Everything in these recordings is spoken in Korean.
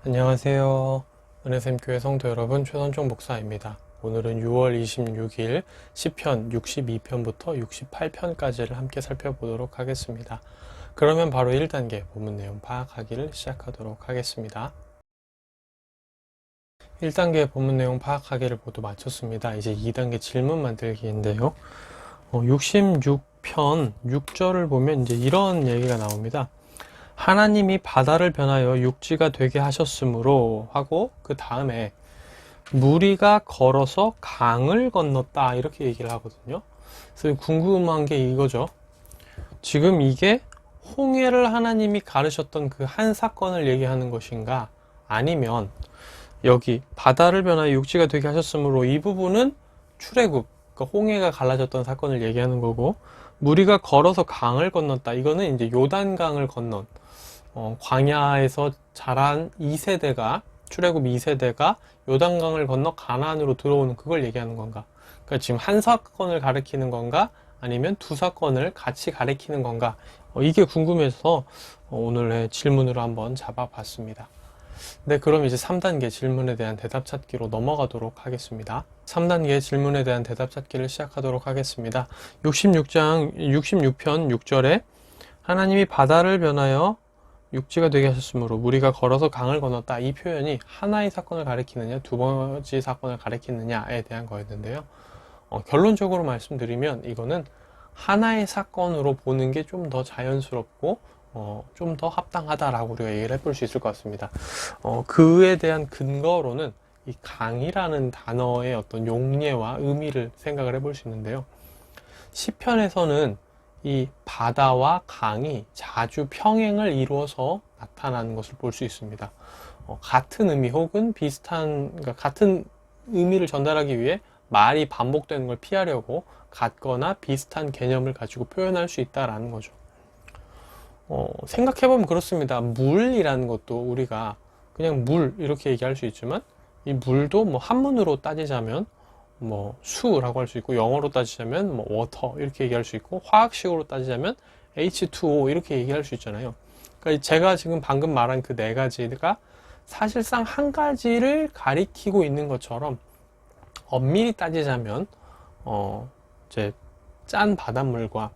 안녕하세요. 은혜샘교회 성도 여러분, 최선종 목사입니다. 오늘은 6월 26일 시편 62편부터 68편까지를 함께 살펴보도록 하겠습니다. 그러면 바로 1단계 본문 내용 파악하기를 시작하도록 하겠습니다. 1단계 본문 내용 파악하기를 모두 마쳤습니다. 이제 2단계 질문 만들기인데요. 66편 6절을 보면 이제 이런 얘기가 나옵니다. 하나님이 바다를 변하여 육지가 되게 하셨으므로 하고 그 다음에 무리가 걸어서 강을 건넜다 이렇게 얘기를 하거든요. 그래서 궁금한 게 이거죠. 지금 이게 홍해를 하나님이 가르셨던 그 한 사건을 얘기하는 것인가, 아니면 여기 바다를 변하여 육지가 되게 하셨으므로 이 부분은 출애굽, 그러니까 홍해가 갈라졌던 사건을 얘기하는 거고, 무리가 걸어서 강을 건넜다, 이거는 이제 요단강을 건넌 광야에서 자란 2세대가, 출애굽 2세대가 요단강을 건너 가나안으로 들어오는 그걸 얘기하는 건가? 그러니까 지금 한 사건을 가리키는 건가? 아니면 두 사건을 같이 가리키는 건가? 이게 궁금해서 오늘의 질문으로 한번 잡아봤습니다. 네, 그럼 이제 3단계 질문에 대한 대답 찾기로 넘어가도록 하겠습니다. 3단계 질문에 대한 대답 찾기를 시작하도록 하겠습니다. 66편 6절에 하나님이 바다를 변하여 육지가 되게 하셨으므로 무리가 걸어서 강을 건넜다, 이 표현이 하나의 사건을 가리키느냐 두 번째 사건을 가리키느냐에 대한 거였는데요. 결론적으로 말씀드리면 이거는 하나의 사건으로 보는 게 좀 더 자연스럽고 좀 더 합당하다라고 우리가 얘기를 해볼 수 있을 것 같습니다. 그에 대한 근거로는 이 강이라는 단어의 어떤 용례와 의미를 생각을 해볼 수 있는데요. 시편에서는 이 바다와 강이 자주 평행을 이루어서 나타나는 것을 볼 수 있습니다. 같은 의미 혹은 비슷한, 그러니까 같은 의미를 전달하기 위해 말이 반복되는 걸 피하려고 같거나 비슷한 개념을 가지고 표현할 수 있다라는 거죠. 생각해보면 그렇습니다. 물이라는 것도 우리가 그냥 물 이렇게 얘기할 수 있지만, 이 물도 뭐 한문으로 따지자면 뭐 수라고 할 수 있고, 영어로 따지자면 뭐 워터 이렇게 얘기할 수 있고, 화학식으로 따지자면 H2O 이렇게 얘기할 수 있잖아요. 그러니까 제가 지금 방금 말한 그 네 가지가 사실상 한 가지를 가리키고 있는 것처럼, 엄밀히 따지자면 이제 짠 바닷물과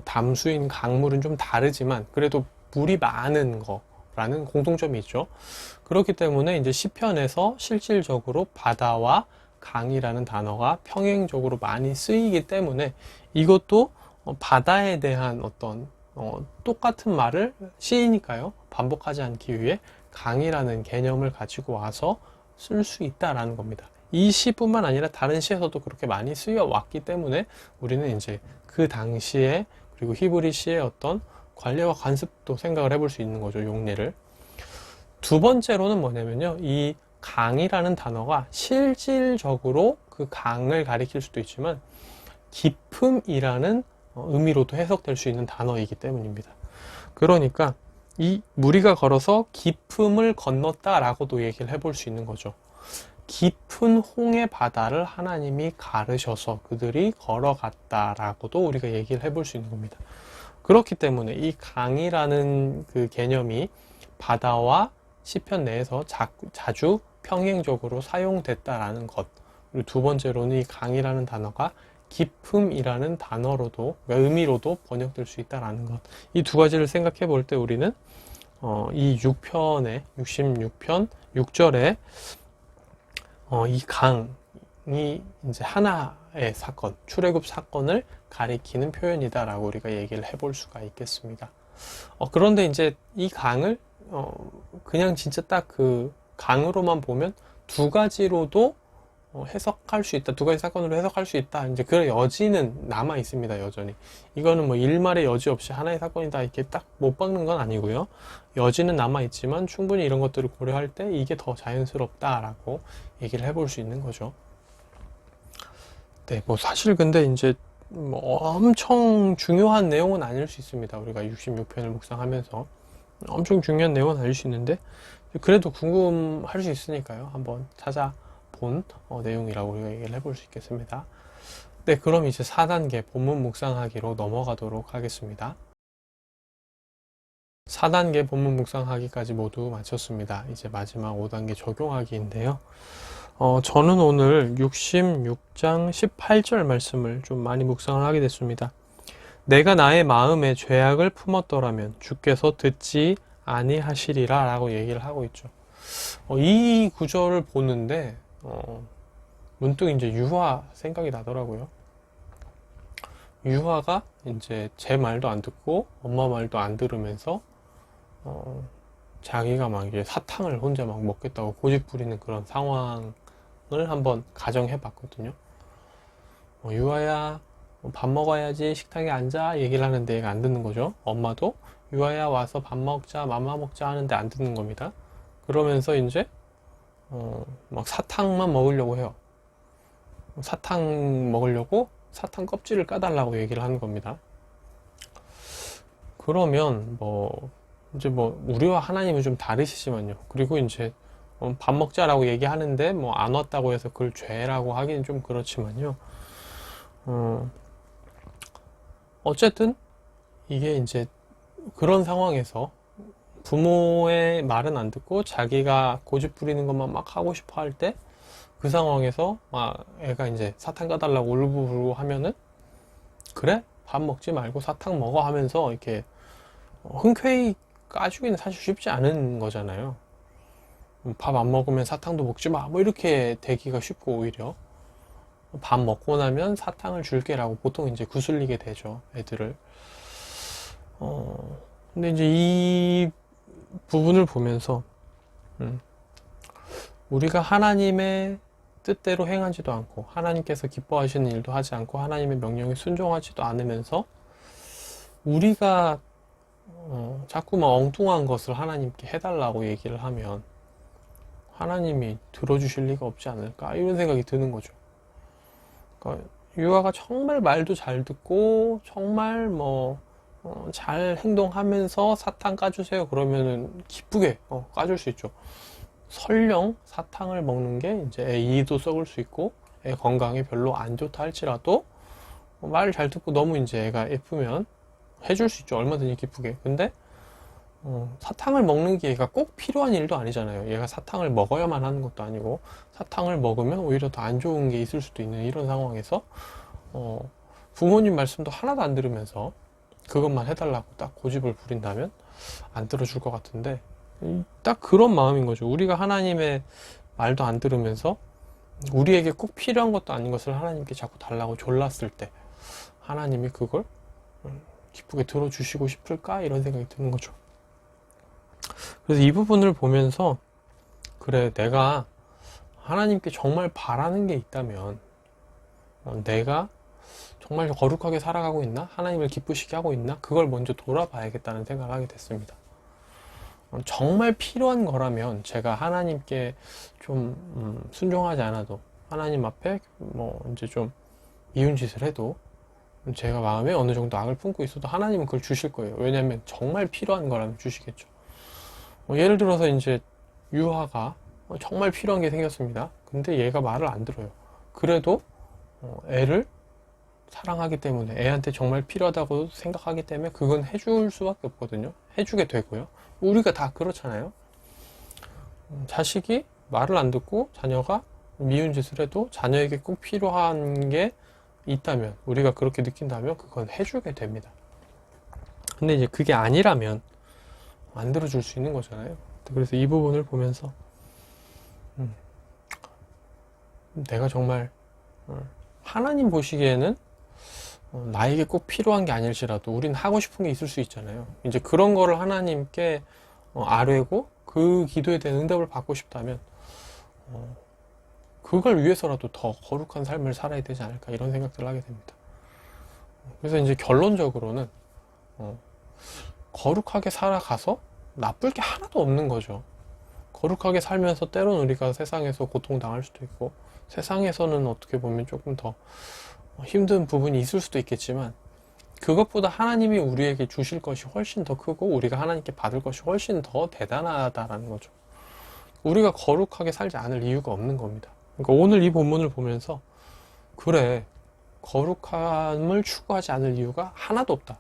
담수인 강물은 좀 다르지만 그래도 물이 많은 거라는 공통점이 있죠. 그렇기 때문에 이제 시편에서 실질적으로 바다와 강이라는 단어가 평행적으로 많이 쓰이기 때문에, 이것도 바다에 대한 어떤 똑같은 말을 시이니까요, 반복하지 않기 위해 강이라는 개념을 가지고 와서 쓸 수 있다라는 겁니다. 이 시뿐만 아니라 다른 시에서도 그렇게 많이 쓰여 왔기 때문에 우리는 이제 그 당시에, 그리고 히브리 시의 어떤 관례와 관습도 생각을 해볼 수 있는 거죠, 용례를. 두 번째로는 뭐냐면요, 이 강이라는 단어가 실질적으로 그 강을 가리킬 수도 있지만 깊음이라는 의미로도 해석될 수 있는 단어이기 때문입니다. 그러니까 이 무리가 걸어서 깊음을 건넜다라고도 얘기를 해볼 수 있는 거죠. 깊은 홍해 바다를 하나님이 가르셔서 그들이 걸어갔다라고도 우리가 얘기를 해볼 수 있는 겁니다. 그렇기 때문에 이 강이라는 그 개념이 바다와 시편 내에서 자주 평행적으로 사용됐다라는 것, 그리고 두 번째로는 이 강이라는 단어가 깊음이라는 단어로도, 의미로도 번역될 수 있다라는 것, 이 두 가지를 생각해 볼 때 우리는 이 6편에 66편 6절에 이 강이 이제 하나의 사건, 출애굽 사건을 가리키는 표현이다라고 우리가 얘기를 해볼 수가 있겠습니다. 그런데 이제 이 강을 그냥 진짜 딱 그 강으로만 보면 두 가지로도 해석할 수 있다, 두 가지 사건으로 해석할 수 있다, 이제 그런 여지는 남아 있습니다. 여전히 이거는 뭐 일말의 여지 없이 하나의 사건이다 이렇게 딱 못 박는 건 아니고요. 여지는 남아 있지만 충분히 이런 것들을 고려할 때 이게 더 자연스럽다라고 얘기를 해볼 수 있는 거죠. 네, 뭐 사실 근데 이제 뭐 엄청 중요한 내용은 아닐 수 있습니다. 우리가 66편을 묵상하면서 엄청 중요한 내용은 아닐 수 있는데, 그래도 궁금할 수 있으니까요, 한번 찾아본 내용이라고 우리가 얘기를 해볼 수 있겠습니다. 네, 그럼 이제 4단계 본문 묵상하기로 넘어가도록 하겠습니다. 4단계 본문 묵상하기까지 모두 마쳤습니다. 이제 마지막 5단계 적용하기인데요. 저는 오늘 66장 18절 말씀을 좀 많이 묵상을 하게 됐습니다. 내가 나의 마음에 죄악을 품었더라면 주께서 듣지 아니하시리라 라고 얘기를 하고 있죠. 이 구절을 보는데 문득 이제 유아 생각이 나더라고요. 유아가 이제 제 말도 안 듣고 엄마 말도 안 들으면서 자기가 막 이제 사탕을 혼자 막 먹겠다고 고집 부리는 그런 상황을 한번 가정해 봤거든요. 유아야, 밥 먹어야지, 식탁에 앉아 얘기를 하는데 얘가 안 듣는 거죠. 엄마도 유아야 와서 밥 먹자, 맘마 먹자 하는데 안 듣는 겁니다. 그러면서 이제 막 사탕만 먹으려고 해요. 사탕 먹으려고 사탕 껍질을 까달라고 얘기를 하는 겁니다. 그러면 이제 우리와 하나님은 좀 다르시지만요. 그리고 이제 밥 먹자라고 얘기하는데 안 왔다고 해서 그걸 죄라고 하기는 좀 그렇지만요. 어쨌든 이게 이제 그런 상황에서 부모의 말은 안 듣고 자기가 고집 부리는 것만 막 하고 싶어 할 때 그 상황에서 애가 이제 사탕 까달라고 울고불고 하면은 그래? 밥 먹지 말고 사탕 먹어 하면서 이렇게 흔쾌히 까주기는 사실 쉽지 않은 거잖아요. 밥 안 먹으면 사탕도 먹지 마. 이렇게 되기가 쉽고 오히려 밥 먹고 나면 사탕을 줄게라고 보통 이제 구슬리게 되죠, 애들을. 근데 이제 이 부분을 보면서 우리가 하나님의 뜻대로 행하지도 않고 하나님께서 기뻐하시는 일도 하지 않고 하나님의 명령에 순종하지도 않으면서 우리가 자꾸만 엉뚱한 것을 하나님께 해달라고 얘기를 하면 하나님이 들어주실 리가 없지 않을까 이런 생각이 드는 거죠. 그러니까 유아가 정말 말도 잘 듣고 정말 잘 행동하면서 사탕 까주세요 그러면은 기쁘게 까줄 수 있죠. 설령 사탕을 먹는 게 이제 애 이도 썩을 수 있고 애 건강에 별로 안 좋다 할지라도 말 잘 듣고 너무 이제 애가 예쁘면 해줄 수 있죠. 얼마든지 기쁘게. 근데 사탕을 먹는 게 얘가 꼭 필요한 일도 아니잖아요. 얘가 사탕을 먹어야만 하는 것도 아니고 사탕을 먹으면 오히려 더 안 좋은 게 있을 수도 있는 이런 상황에서 부모님 말씀도 하나도 안 들으면서 그것만 해달라고 딱 고집을 부린다면 안 들어줄 것 같은데 딱 그런 마음인 거죠. 우리가 하나님의 말도 안 들으면서 우리에게 꼭 필요한 것도 아닌 것을 하나님께 자꾸 달라고 졸랐을 때 하나님이 그걸 기쁘게 들어주시고 싶을까? 이런 생각이 드는 거죠. 그래서 이 부분을 보면서 그래, 내가 하나님께 정말 바라는 게 있다면 내가 정말 거룩하게 살아가고 있나? 하나님을 기쁘시게 하고 있나? 그걸 먼저 돌아봐야겠다는 생각을 하게 됐습니다. 정말 필요한 거라면 제가 하나님께 좀 순종하지 않아도 하나님 앞에 이제 좀 미운 짓을 해도 제가 마음에 어느 정도 악을 품고 있어도 하나님은 그걸 주실 거예요. 왜냐하면 정말 필요한 거라면 주시겠죠. 예를 들어서 이제 유아가 정말 필요한 게 생겼습니다. 근데 얘가 말을 안 들어요. 그래도 애를 사랑하기 때문에 애한테 정말 필요하다고 생각하기 때문에 그건 해줄 수밖에 없거든요. 해주게 되고요. 우리가 다 그렇잖아요. 자식이 말을 안 듣고 자녀가 미운 짓을 해도 자녀에게 꼭 필요한 게 있다면 우리가 그렇게 느낀다면 그건 해주게 됩니다. 근데 이제 그게 아니라면 안 들어줄 수 있는 거잖아요. 그래서 이 부분을 보면서 내가 정말 하나님 보시기에는 나에게 꼭 필요한 게 아닐지라도 우린 하고 싶은 게 있을 수 있잖아요. 이제 그런 거를 하나님께 아뢰고 그 기도에 대한 응답을 받고 싶다면 그걸 위해서라도 더 거룩한 삶을 살아야 되지 않을까 이런 생각들을 하게 됩니다. 그래서 이제 결론적으로는 거룩하게 살아가서 나쁠 게 하나도 없는 거죠. 거룩하게 살면서 때론 우리가 세상에서 고통당할 수도 있고 세상에서는 어떻게 보면 조금 더 힘든 부분이 있을 수도 있겠지만 그것보다 하나님이 우리에게 주실 것이 훨씬 더 크고 우리가 하나님께 받을 것이 훨씬 더 대단하다라는 거죠. 우리가 거룩하게 살지 않을 이유가 없는 겁니다. 그러니까 오늘 이 본문을 보면서 그래, 거룩함을 추구하지 않을 이유가 하나도 없다.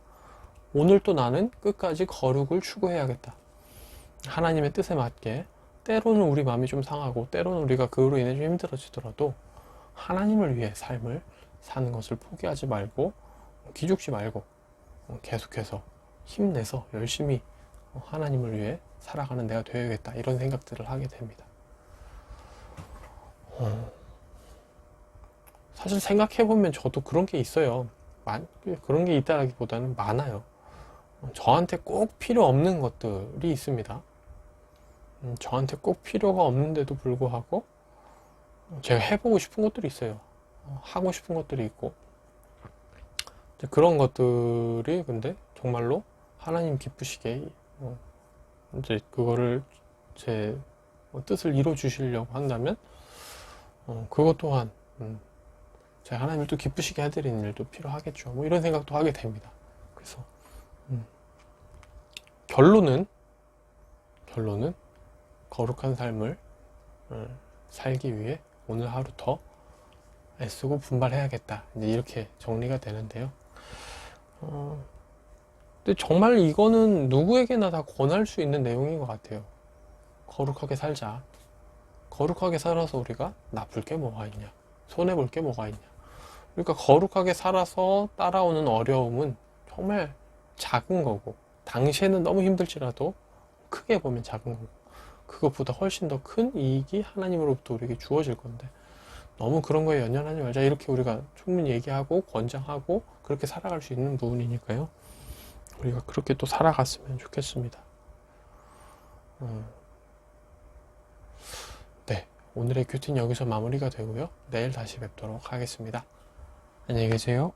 오늘 또 나는 끝까지 거룩을 추구해야겠다. 하나님의 뜻에 맞게 때로는 우리 마음이 좀 상하고 때로는 우리가 그로 인해 좀 힘들어지더라도 하나님을 위해 삶을 사는 것을 포기하지 말고 기죽지 말고 계속해서 힘내서 열심히 하나님을 위해 살아가는 내가 되어야겠다 이런 생각들을 하게 됩니다. 사실 생각해보면 저도 그런 게 있어요. 그런 게 있다라기보다는 많아요. 저한테 꼭 필요 없는 것들이 있습니다. 저한테 꼭 필요가 없는데도 불구하고 제가 해보고 싶은 것들이 있어요. 하고 싶은 것들이 있고 그런 것들이 근데 정말로 하나님 기쁘시게 이제 그거를 제 뜻을 이뤄 주시려고 한다면 그것 또한 제가 하나님을 또 기쁘시게 해드리는 일도 필요하겠죠. 뭐 이런 생각도 하게 됩니다. 그래서 결론은 거룩한 삶을 살기 위해 오늘 하루 더 애쓰고 분발해야겠다. 이제 이렇게 정리가 되는데요. 근데 정말 이거는 누구에게나 다 권할 수 있는 내용인 것 같아요. 거룩하게 살자. 거룩하게 살아서 우리가 나쁠 게 뭐가 있냐? 손해볼 게 뭐가 있냐? 그러니까 거룩하게 살아서 따라오는 어려움은 정말 작은 거고 당시에는 너무 힘들지라도 크게 보면 작은 거고 그것보다 훨씬 더 큰 이익이 하나님으로부터 우리에게 주어질 건데 너무 그런 거에 연연하지 말자 이렇게 우리가 충분히 얘기하고 권장하고 그렇게 살아갈 수 있는 부분이니까요. 우리가 그렇게 또 살아갔으면 좋겠습니다. 네, 오늘의 큐티는 여기서 마무리가 되고요. 내일 다시 뵙도록 하겠습니다. 안녕히 계세요.